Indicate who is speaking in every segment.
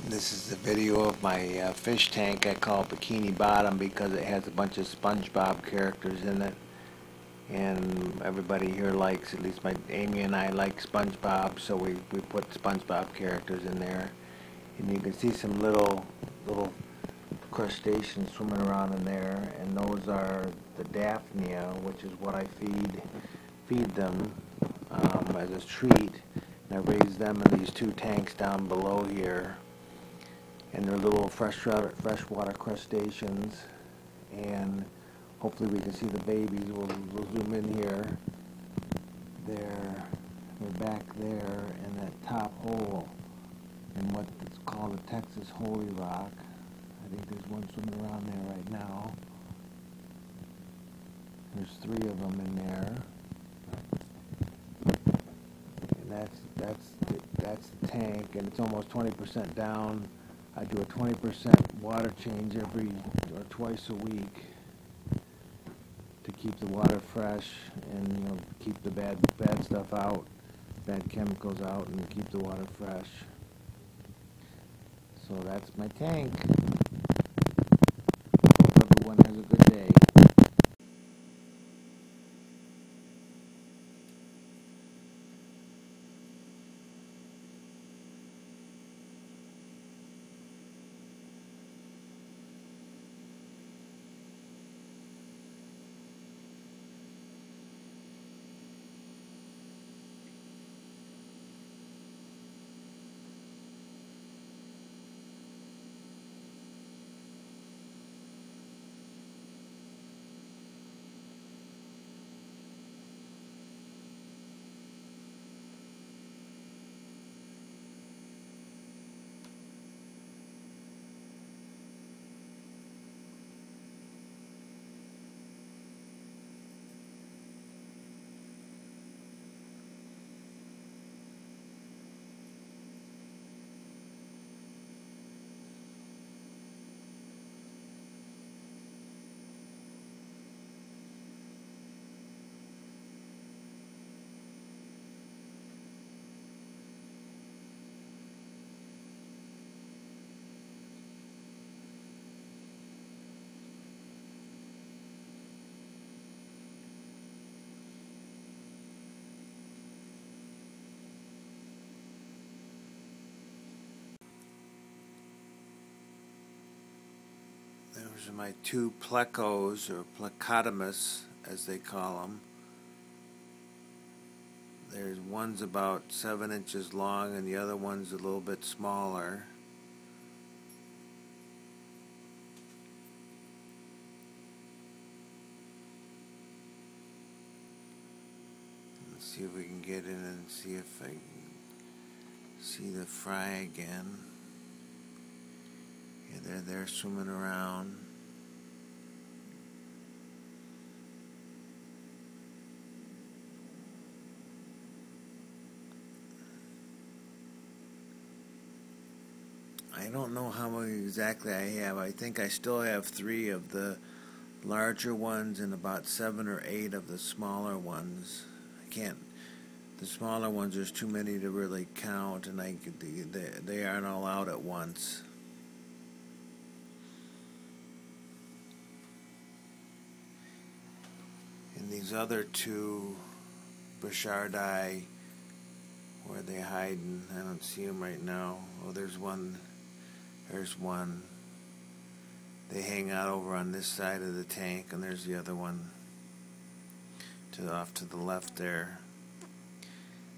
Speaker 1: This is the video of my fish tank. I call it Bikini Bottom because it has a bunch of SpongeBob characters in it. And everybody here likes, at least Amy and I like SpongeBob, so we put SpongeBob characters in there. And you can see some little crustaceans swimming around in there, and those are the Daphnia, which is what I feed them as a treat. And I raise them in these two tanks down below here. And they're little freshwater crustaceans, and hopefully we can see the babies. We'll zoom in here. They're back there in that top hole in what's called the Texas Holy Rock. I think there's one swimming around there right now. There's 3 of them in there. And that's the tank, and it's almost 20% down. I do a 20% water change twice a week to keep the water fresh and keep the bad stuff out, bad chemicals out, and keep the water fresh. So that's my tank. Hope everyone has a good day. Those are my 2 plecos, or plecotomus as they call them. There's one's about 7 inches long and the other one's a little bit smaller. Let's see if we can get in and see if I can see the fry again. Yeah, they're swimming around. I don't know how many exactly I have. I think I still have 3 of the larger ones and about 7 or 8 of the smaller ones. The smaller ones, there's too many to really count, and they aren't all out at once. And these other 2, Brichardi, where are they hiding? I don't see them right now. Oh, there's one. There's one. They hang out over on this side of the tank, and there's the other one off to the left there.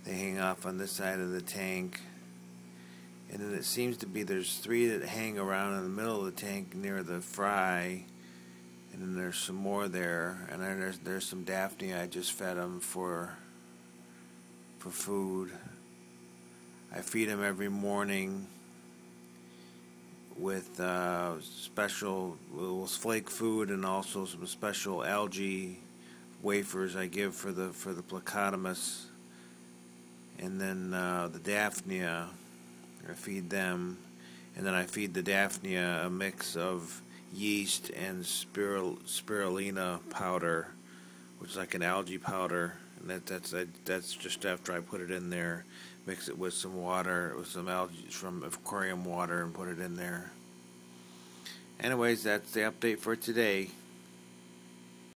Speaker 1: They hang off on this side of the tank, and then it seems to be there's 3 that hang around in the middle of the tank near the fry, and then there's some more there, and then there's some Daphnia. I just fed them for food. I feed them every morning with special little flake food and also some special algae wafers I give for the plecotomus. And then the Daphnia, I feed them, and then I feed the Daphnia a mix of yeast and spirulina powder, which is like an algae powder, and that's just after I put it in there. Mix it with some water, with some algae from aquarium water, and put it in there. Anyways, that's the update for today.